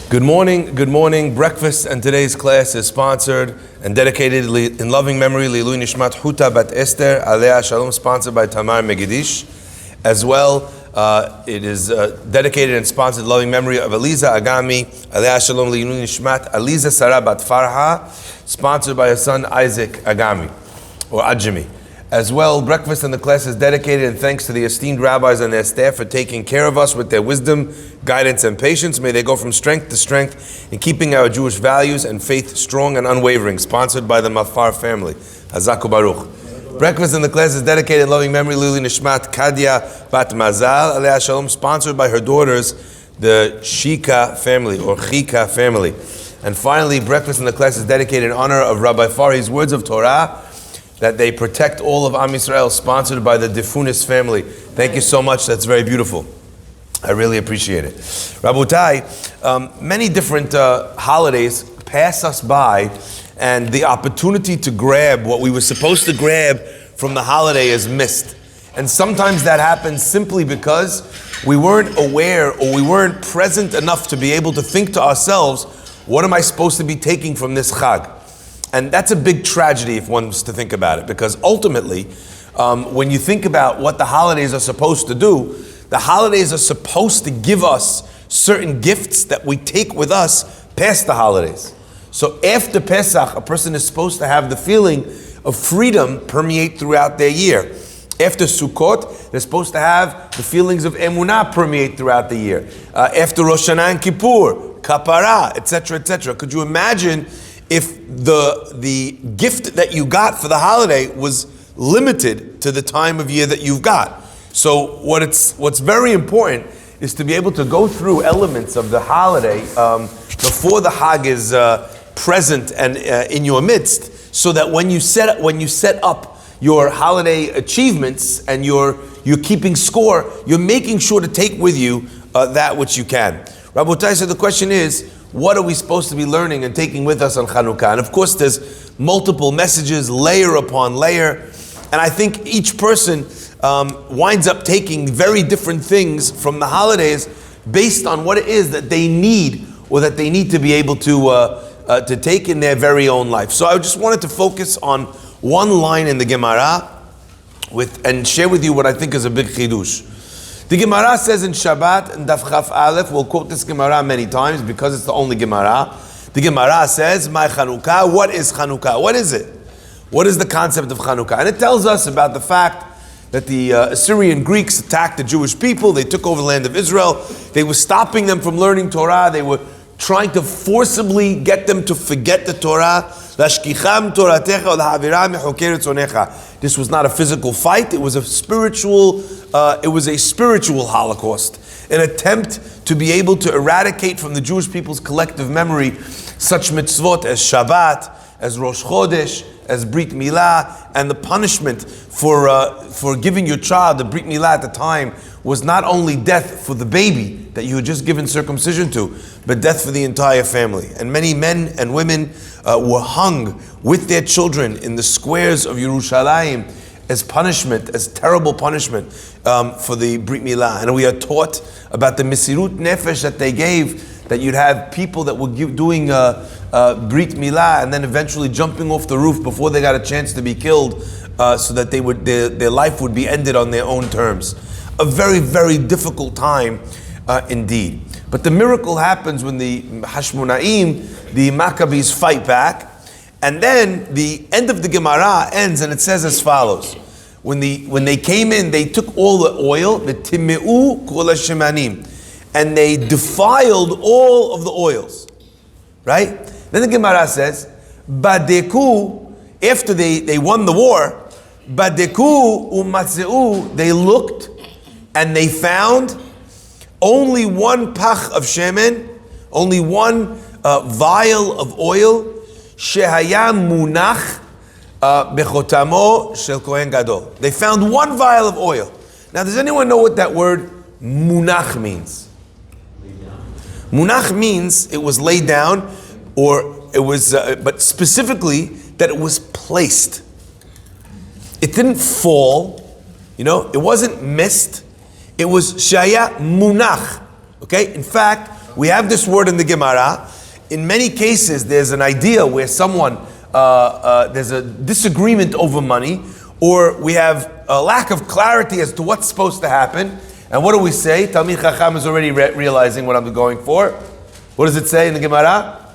Good morning. Breakfast and today's class is sponsored and dedicated in loving memory Lilu Nishmat Huta Bat Esther Alea Shalom, sponsored by Tamar Megidish. As well, it is dedicated and sponsored in loving memory of Eliza Agami Alea Shalom Lilu Nishmat Eliza Sarah Bat Farha, sponsored by her son Isaac Agami or Ajami. As well, breakfast and the class is dedicated in thanks to the esteemed rabbis and their staff for taking care of us with their wisdom, guidance, and patience. May they go from strength to strength in keeping our Jewish values and faith strong and unwavering. Sponsored by the Mafar family. Hazaku Baruch. Breakfast in the class is dedicated in loving memory Lili Nishmat Kadia Bat Mazal Alea Shalom, sponsored by her daughters, the Shika family or Chika family. And finally, breakfast in the class is dedicated in honor of Rabbi Fari's words of Torah, that they protect all of Am Yisrael, sponsored by the Defunis family. Thank you so much. That's very beautiful. I really appreciate it. Rabotai, many different holidays pass us by, and the opportunity to grab what we were supposed to grab from the holiday is missed. And sometimes that happens simply because we weren't aware or we weren't present enough to be able to think to ourselves, what am I supposed to be taking from this Chag? And that's a big tragedy if one was to think about it, because ultimately, when you think about what the holidays are supposed to do, the holidays are supposed to give us certain gifts that we take with us past the holidays. So after Pesach, a person is supposed to have the feeling of freedom permeate throughout their year. After Sukkot, they're supposed to have the feelings of Emunah permeate throughout the year. After Rosh Hashanah and Kippur, Kapara, etc., etc. Could you imagine if the gift that you got for the holiday was limited to the time of year that you've got? So what's very important is to be able to go through elements of the holiday before the Hag is present and in your midst, so that when you set up your holiday achievements and you're keeping score, you're making sure to take with you that which you can. Rabotai, so the question is, what are we supposed to be learning and taking with us on Chanuka? And of course, there's multiple messages, layer upon layer. And I think each person winds up taking very different things from the holidays based on what it is that they need or that they need to be able to take in their very own life. So I just wanted to focus on one line in the Gemara and share with you what I think is a big chidush. The Gemara says in Shabbat, and Daf Chaf Aleph, we'll quote this Gemara many times because it's the only Gemara. The Gemara says, My Chanukah, what is Chanukah? What is it? What is the concept of Chanukah? And it tells us about the fact that the Assyrian Greeks attacked the Jewish people. They took over the land of Israel. They were stopping them from learning Torah. They were trying to forcibly get them to forget the Torah. This was not a physical fight. It was a spiritual Holocaust, an attempt to be able to eradicate from the Jewish people's collective memory such mitzvot as Shabbat, as Rosh Chodesh, as Brit Milah, and the punishment for giving your child the Brit Milah at the time was not only death for the baby that you had just given circumcision to, but death for the entire family. And many men and women were hung with their children in the squares of Yerushalayim as punishment, as terrible punishment for the Brit Milah. And we are taught about the Mesirut Nefesh that they gave, that you'd have people that were doing Brit Milah and then eventually jumping off the roof before they got a chance to be killed, so that their life would be ended on their own terms. A very, very difficult time indeed. But the miracle happens when the Hashmonaim, the Maccabees, fight back. And then the end of the Gemara ends and it says as follows. When they came in, they took all the oil, v'timeu kol hashemanim, and they defiled all of the oils. Right? Then the Gemara says, Badeku, after they won the war, Badeku umatzeu, they looked and they found only one pach of shemen, only one vial of oil, shehaya munach bechotamo shel kohen gadol. They found one vial of oil. Now, does anyone know what that word munach means? Munach means it was laid down, or it was, but specifically that it was placed. It didn't fall, it wasn't missed. It was shaya munach. Okay? In fact, We have this word in the Gemara. In many cases, there's an idea where someone, there's a disagreement over money, or we have a lack of clarity as to what's supposed to happen. And what do we say? Talmid Chacham is already realizing what I'm going for. What does it say in the Gemara?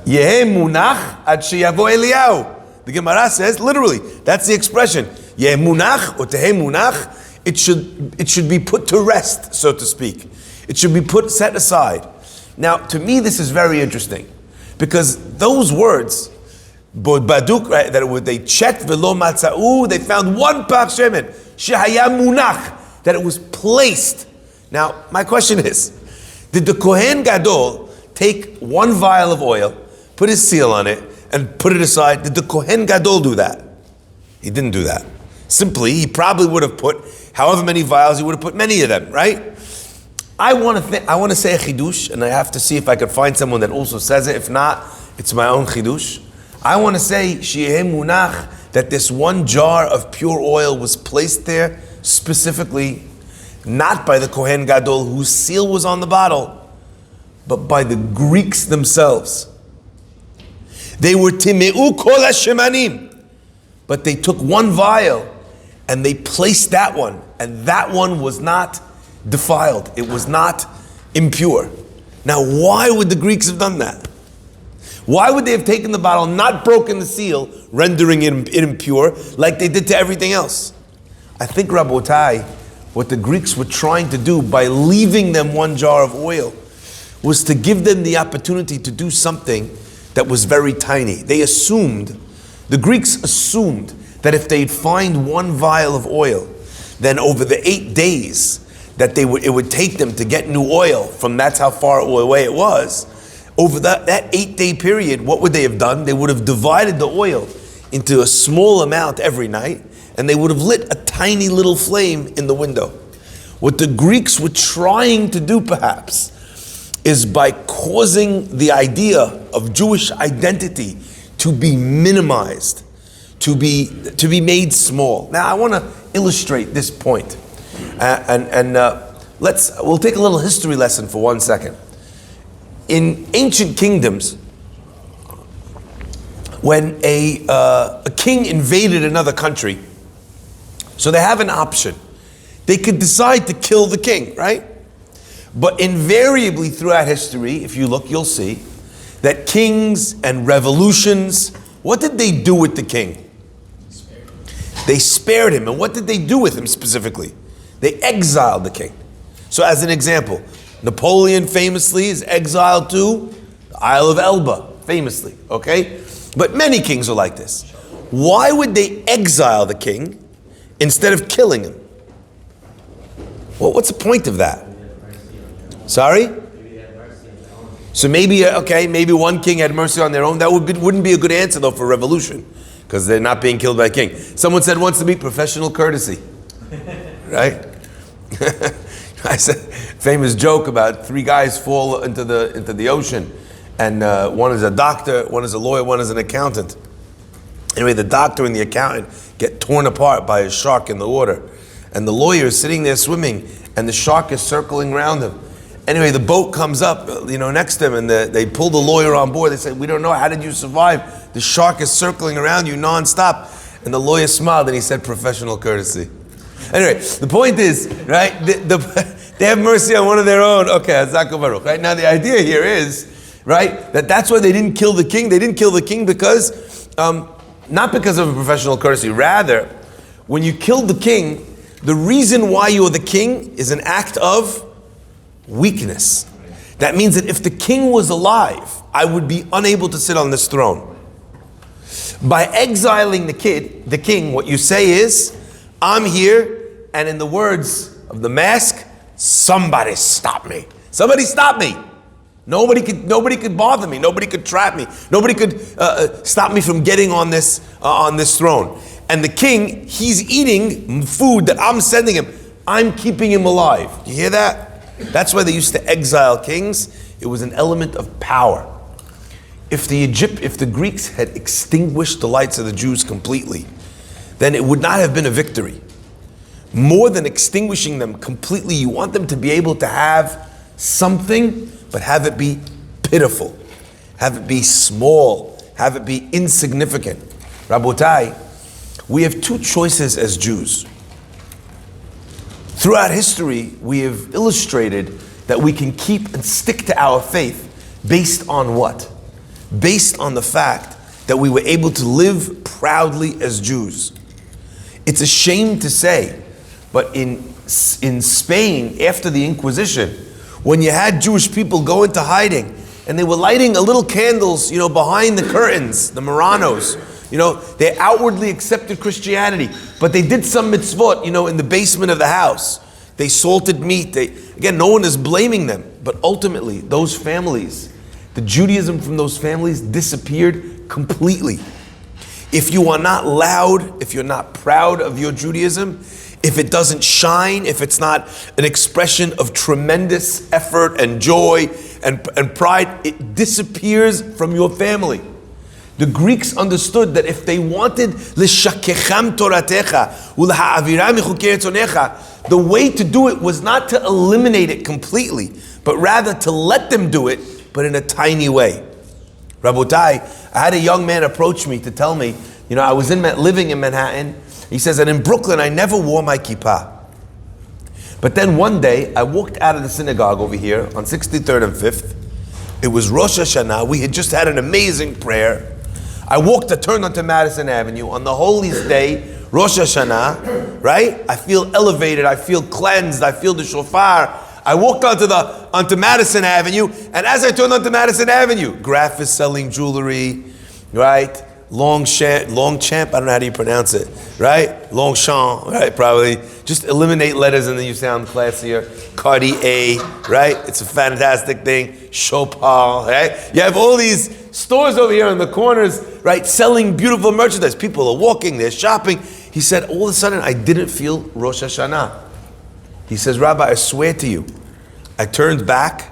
Yehei munach ad sheyavo Eliyahu. The Gemara says, literally, that's the expression. Yehei munach or tehei munach. It should be put to rest, so to speak. It should be set aside. Now, to me, this is very interesting, because those words, baduk, right, that they checked velo matzau, they found one pach shemen shehaya munach, that it was placed. Now, my question is, did the Kohen Gadol take one vial of oil, put his seal on it, and put it aside? Did the Kohen Gadol do that? He didn't do that. Simply, he probably would have put however many vials, he would have put many of them, right? I want to say a chidush, and I have to see if I can find someone that also says it. If not, it's my own chidush. I want to say sheyeh munach, that this one jar of pure oil was placed there specifically, not by the Kohen Gadol whose seal was on the bottle, but by the Greeks themselves. They were timeu kol hashemanim, but they took one vial and they placed that one, and that one was not defiled. It was not impure. Now, why would the Greeks have done that? Why would they have taken the bottle, not broken the seal, rendering it impure, like they did to everything else? I think, Rabotai, what the Greeks were trying to do by leaving them one jar of oil was to give them the opportunity to do something that was very tiny. The Greeks assumed that if they'd find one vial of oil, then over the 8 days that it would take them to get new oil from that's how far away it was, over that 8-day period, what would they have done? They would have divided the oil into a small amount every night, and they would have lit a tiny little flame in the window. What the Greeks were trying to do, perhaps, is by causing the idea of Jewish identity to be minimized, to be made small. Now, I want to illustrate this point, we'll take a little history lesson for 1 second. In ancient kingdoms, when a king invaded another country, so they have an option. They could decide to kill the king, right? But invariably throughout history, if you look, you'll see that kings and revolutions, what did they do with the king? They spared him. And what did they do with him specifically? They exiled the king. So as an example, Napoleon famously is exiled to the Isle of Elba, famously, okay? But many kings are like this. Why would they exile the king instead of killing him? Well, what's the point of that? Sorry? So maybe one king had mercy on their own. That wouldn't be a good answer though for revolution, because they're not being killed by a king. Someone said once to me, professional courtesy, right? I said, famous joke about 3 guys fall into the ocean, and one is a doctor, one is a lawyer, one is an accountant. Anyway, the doctor and the accountant get torn apart by a shark in the water, and the lawyer is sitting there swimming, and the shark is circling around him. Anyway, the boat comes up, next to him, and they pull the lawyer on board. They say, "We don't know, how did you survive? The shark is circling around you nonstop." And the lawyer smiled and he said, "Professional courtesy." Anyway, the point is, right, they have mercy on one of their own. Okay, Hazako Baruch. Right, now the idea here is, right, that's why they didn't kill the king. They didn't kill the king because, not because of a professional courtesy. Rather, when you killed the king, the reason why you're the king is an act of weakness. That means that if the king was alive, I would be unable to sit on this throne. By exiling the king, what you say is, I'm here, and in the words of the mask, somebody stop me. Somebody stop me. Nobody could bother me. Nobody could trap me. Nobody could stop me from getting on this throne. And the king, he's eating food that I'm sending him. I'm keeping him alive. You hear that? That's why they used to exile kings. It was an element of power. If the Greeks had extinguished the lights of the Jews completely, then it would not have been a victory. More than extinguishing them completely, you want them to be able to have something, but have it be pitiful, have it be small, have it be insignificant. Rabotai, we have two choices as Jews. Throughout history, we have illustrated that we can keep and stick to our faith based on what? Based on the fact that we were able to live proudly as Jews. It's a shame to say, but in Spain, after the Inquisition, when you had Jewish people go into hiding, and they were lighting a little candles, behind the curtains, the Maranos, they outwardly accepted Christianity, but they did some mitzvot, in the basement of the house. They salted meat. Again, no one is blaming them, but ultimately, those families, the Judaism from those families disappeared completely. If you are not loud, if you're not proud of your Judaism, if it doesn't shine, if it's not an expression of tremendous effort and joy and pride, it disappears from your family. The Greeks understood that if they wanted l'shakecham toratecha u'l'ha'avira michukei retzonecha, the way to do it was not to eliminate it completely, but rather to let them do it, but in a tiny way. Rabotai, I had a young man approach me to tell me, I was living in Manhattan. He says, and in Brooklyn, I never wore my kippah. But then one day, I walked out of the synagogue over here on 63rd and 5th. It was Rosh Hashanah. We had just had an amazing prayer. I turned onto Madison Avenue on the holiest day, Rosh Hashanah, right? I feel elevated, I feel cleansed, I feel the shofar. I walked onto Madison Avenue, and as I turned onto Madison Avenue, Graf is selling jewelry, right? Longchamp, I don't know how do you pronounce it, right? Longchamp, right? Probably. Just eliminate letters and then you sound classier. Cartier, right? It's a fantastic thing. Chopin, right? You have all these stores over here on the corners, right? Selling beautiful merchandise. People are walking, they're shopping. He said, all of a sudden, I didn't feel Rosh Hashanah. He says, Rabbi, I swear to you, I turned back,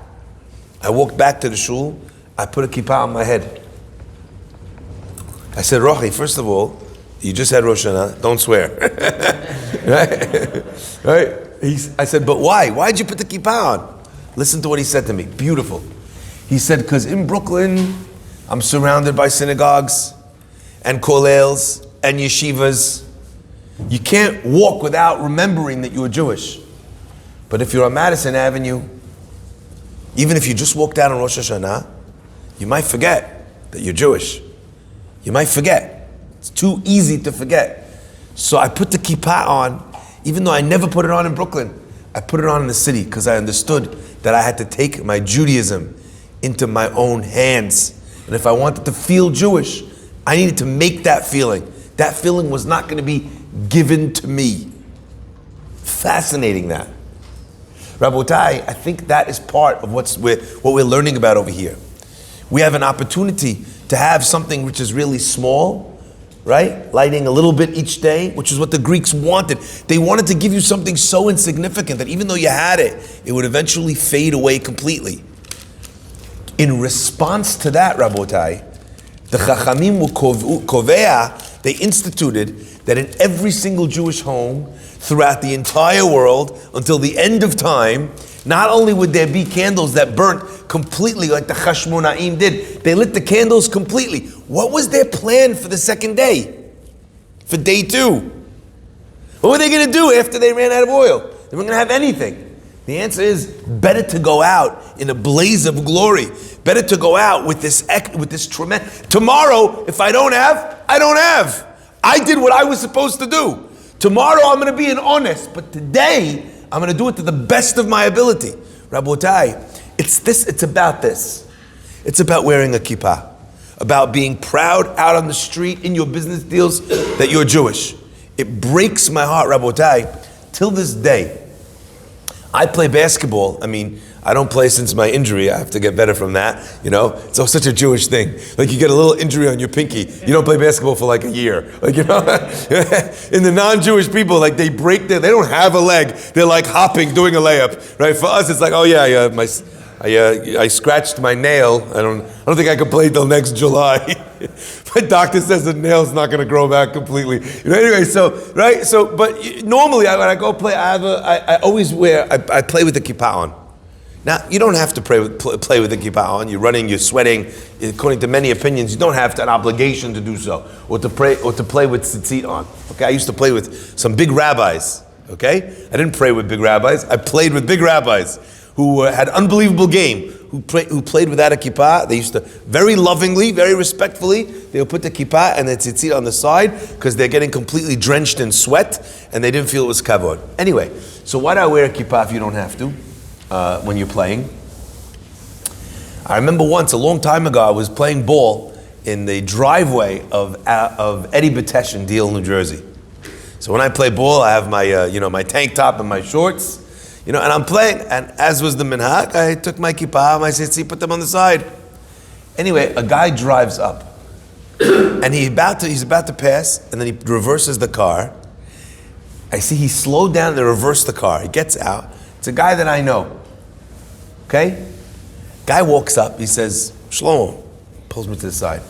I walked back to the shul, I put a kippah on my head. I said, Rochi, first of all, you just had Rosh Hashanah, don't swear. Right? I said, but why? Why'd you put the kippah on? Listen to what he said to me, beautiful. He said, because in Brooklyn, I'm surrounded by synagogues and kollels and yeshivas. You can't walk without remembering that you are Jewish. But if you're on Madison Avenue, even if you just walked out on Rosh Hashanah, you might forget that you're Jewish. You might forget. It's too easy to forget. So I put the kippah on, even though I never put it on in Brooklyn. I put it on in the city because I understood that I had to take my Judaism into my own hands. And if I wanted to feel Jewish, I needed to make that feeling. That feeling was not going to be given to me. Fascinating that. Rabotai, I think that is part of what we're learning about over here. We have an opportunity to have something which is really small, right? Lighting a little bit each day, which is what the Greeks wanted. They wanted to give you something so insignificant that even though you had it, it would eventually fade away completely. In response to that, Rabotai, the Chachamim Kovea, they instituted that in every single Jewish home throughout the entire world until the end of time, not only would there be candles that burnt completely like the Chashmonaim did, they lit the candles completely. What was their plan for the second day? For day 2? What were they going to do after they ran out of oil? They weren't going to have anything. The answer is better to go out in a blaze of glory. Better to go out with this tremendous. Tomorrow, if I don't have, I don't have. I did what I was supposed to do. Tomorrow I'm going to be an honest, but today I'm going to do it to the best of my ability. Rabotai, it's about this. It's about wearing a kippah, about being proud out on the street in your business deals that you're Jewish. It breaks my heart, Rabotai, till this day. I play basketball. I mean, I don't play since my injury. I have to get better from that. It's such a Jewish thing. Like you get a little injury on your pinky, you don't play basketball for like a year. Like in the non-Jewish people, like they don't have a leg. They're like hopping, doing a layup, right? For us, it's like, oh yeah, I scratched my nail. I don't think I can play till next July. My doctor says the nail's not going to grow back completely. Anyway, but normally when I go play, I always I play with the kippah on. Now, you don't have to play with the kippah on. You're running, you're sweating. According to many opinions, you don't have an obligation to do so, or to play with tzitzit on. Okay, I used to play with some big rabbis. Okay, I didn't pray with big rabbis. I played with big rabbis who had unbelievable game. Who played without a kippah. They used to very lovingly, very respectfully, they would put the kippah and the tzitzit on the side because they're getting completely drenched in sweat and they didn't feel it was kavod. Anyway, so why do I wear a kippah if you don't have to? When you're playing. I remember once, a long time ago, I was playing ball in the driveway of Eddie Batesh in Deal, New Jersey. So when I play ball, I have my my tank top and my shorts, and I'm playing. And as was the minhag, I took my kippah, my tzitzit, put them on the side. Anyway, a guy drives up, and he's about to pass, and then he reverses the car. I see he slowed down and reversed the car. He gets out. It's a guy that I know. Okay? Guy walks up, he says, Shlomo, pulls me to the side.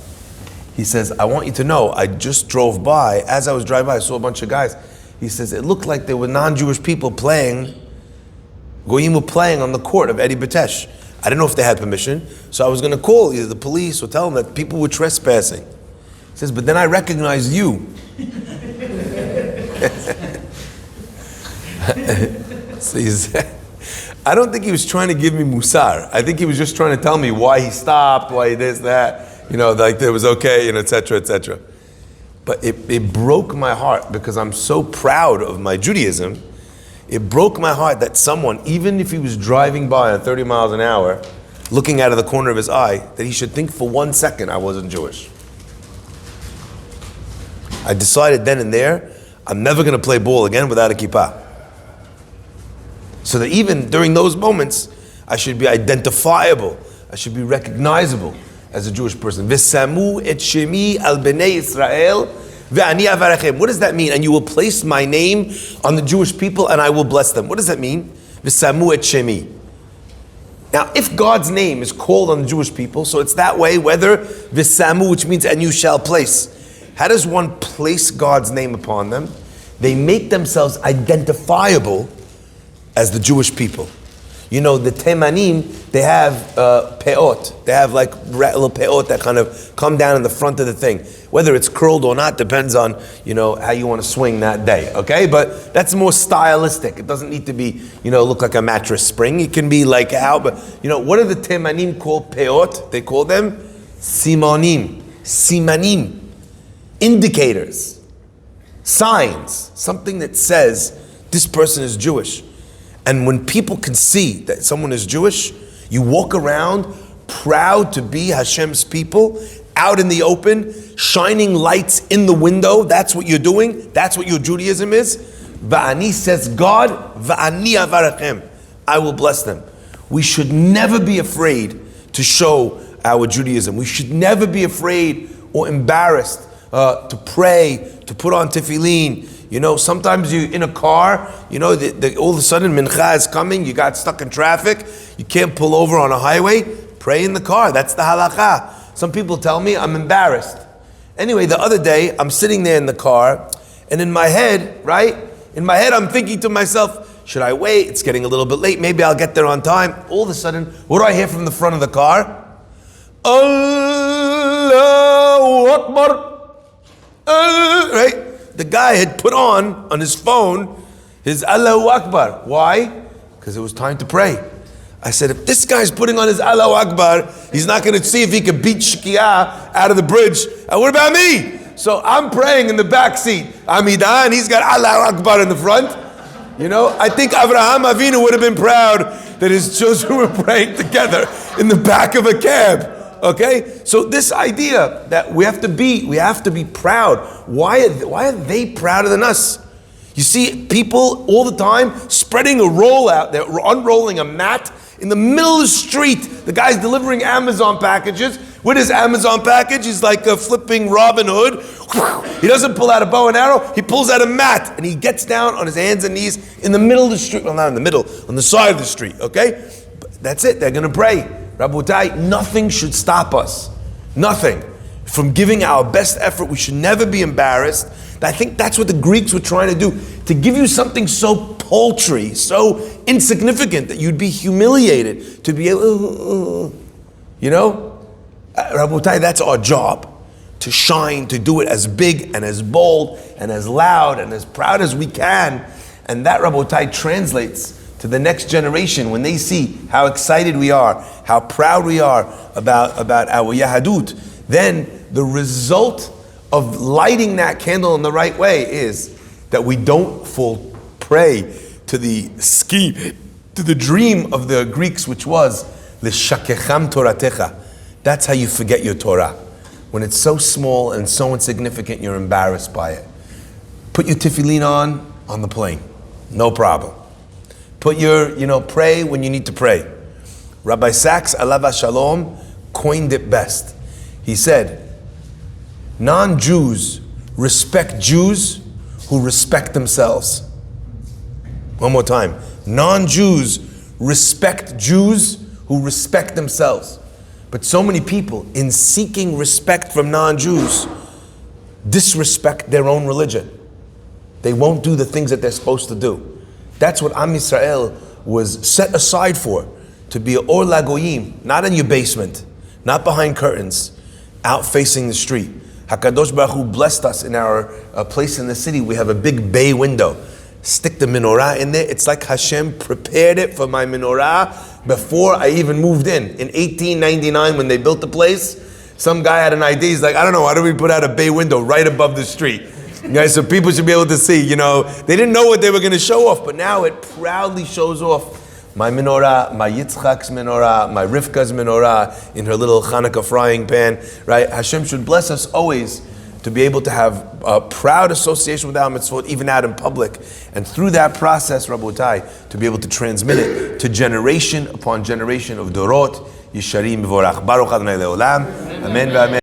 He says, I want you to know, I just drove by, as I was driving by, I saw a bunch of guys. He says, it looked like there were non-Jewish people playing, Goyim were playing on the court of Eddie Batesh. I didn't know if they had permission, so I was going to call either the police or tell them that people were trespassing. He says, but then I recognized you. So he said, I don't think he was trying to give me musar. I think he was just trying to tell me why he stopped, why he this, that, like it was okay, etc., etc. But it broke my heart because I'm so proud of my Judaism. It broke my heart that someone, even if he was driving by at 30 miles an hour, looking out of the corner of his eye, that he should think for 1 second I wasn't Jewish. I decided then and there, I'm never going to play ball again without a kippah. So that even during those moments, I should be identifiable. I should be recognizable as a Jewish person. V'samu et shemi al bnei Israel ve'ani avarachem. What does that mean? And you will place my name on the Jewish people and I will bless them. What does that mean? V'samu et shemi. Now, if God's name is called on the Jewish people, so it's that way, whether v'samu, which means and you shall place. How does one place God's name upon them? They make themselves identifiable as the Jewish people. The Temanim, they have peot. They have like little peot that kind of come down in the front of the thing. Whether it's curled or not depends on, how you want to swing that day, okay? But that's more stylistic. It doesn't need to be, look like a mattress spring. It can be like how, but, what do the Temanim call peot? They call them simanim. Simanim. Indicators. Signs. Something that says this person is Jewish. And when people can see that someone is Jewish, you walk around proud to be Hashem's people, out in the open, shining lights in the window. That's what you're doing. That's what your Judaism is. Va'ani says God, va'ani avarachem. I will bless them. We should never be afraid to show our Judaism. We should never be afraid or embarrassed to pray, to put on tefillin. Sometimes you're in a car, all of a sudden mincha is coming, you got stuck in traffic, you can't pull over on a highway, pray in the car, that's the halakha. Some people tell me I'm embarrassed. Anyway, the other day, I'm sitting there in the car, and in my head, I'm thinking to myself, should I wait? It's getting a little bit late, maybe I'll get there on time. All of a sudden, what do I hear from the front of the car? Allahu Akbar. Right? The guy had put on his phone, his Allahu Akbar. Why? Because it was time to pray. I said, if this guy's putting on his Allahu Akbar, he's not going to see if he can beat Shkia out of the bridge. And what about me? So I'm praying in the back seat. Amidah, and he's got Allahu Akbar in the front. I think Avraham Avinu would have been proud that his children were praying together in the back of a cab. Okay, so this idea that we have to be proud. Why are they prouder than us? You see people all the time spreading a roll out. They're unrolling a mat in the middle of the street. The guy's delivering Amazon packages. With his Amazon package, he's like a flipping Robin Hood. He doesn't pull out a bow and arrow. He pulls out a mat and he gets down on his hands and knees in the middle of the street. Well, not in the middle, on the side of the street. Okay, but that's it. They're going to pray. Rabotai, nothing should stop us. Nothing. From giving our best effort. We should never be embarrassed. I think that's what the Greeks were trying to do. To give you something so paltry, so insignificant that you'd be humiliated to be able, Rabotai, that's our job. To shine, to do it as big and as bold and as loud and as proud as we can. And that, Rabotai, translates to the next generation when they see how excited we are, how proud we are about our Yahadut. Then the result of lighting that candle in the right way is that we don't fall prey to the scheme, to the dream of the Greeks, which was l'shakecham Toratecha. That's how you forget your Torah. When it's so small and so insignificant, you're embarrassed by it. Put your tefillin on the plane. No problem. Put your, pray when you need to pray. Rabbi Sachs, Alav Shalom, coined it best. He said, non-Jews respect Jews who respect themselves. One more time. Non-Jews respect Jews who respect themselves. But so many people, in seeking respect from non-Jews, disrespect their own religion. They won't do the things that they're supposed to do. That's what Am Yisrael was set aside for, to be an Or Lagoyim, not in your basement, not behind curtains, out facing the street. HaKadosh Baruch Hu blessed us in our place in the city. We have a big bay window. Stick the menorah in there. It's like Hashem prepared it for my menorah before I even moved in. In 1899, when they built the place, some guy had an idea. He's like, I don't know, why do we put out a bay window right above the street? So people should be able to see, They didn't know what they were going to show off, but now it proudly shows off my menorah, my Yitzchak's menorah, my Rivka's menorah in her little Chanuka frying pan, right? Hashem should bless us always to be able to have a proud association with our mitzvot, even out in public. And through that process, Rabotai, to be able to transmit it to generation upon generation of Dorot, Yisharim V'vorach. Baruch Adonai Le'olam. Amen.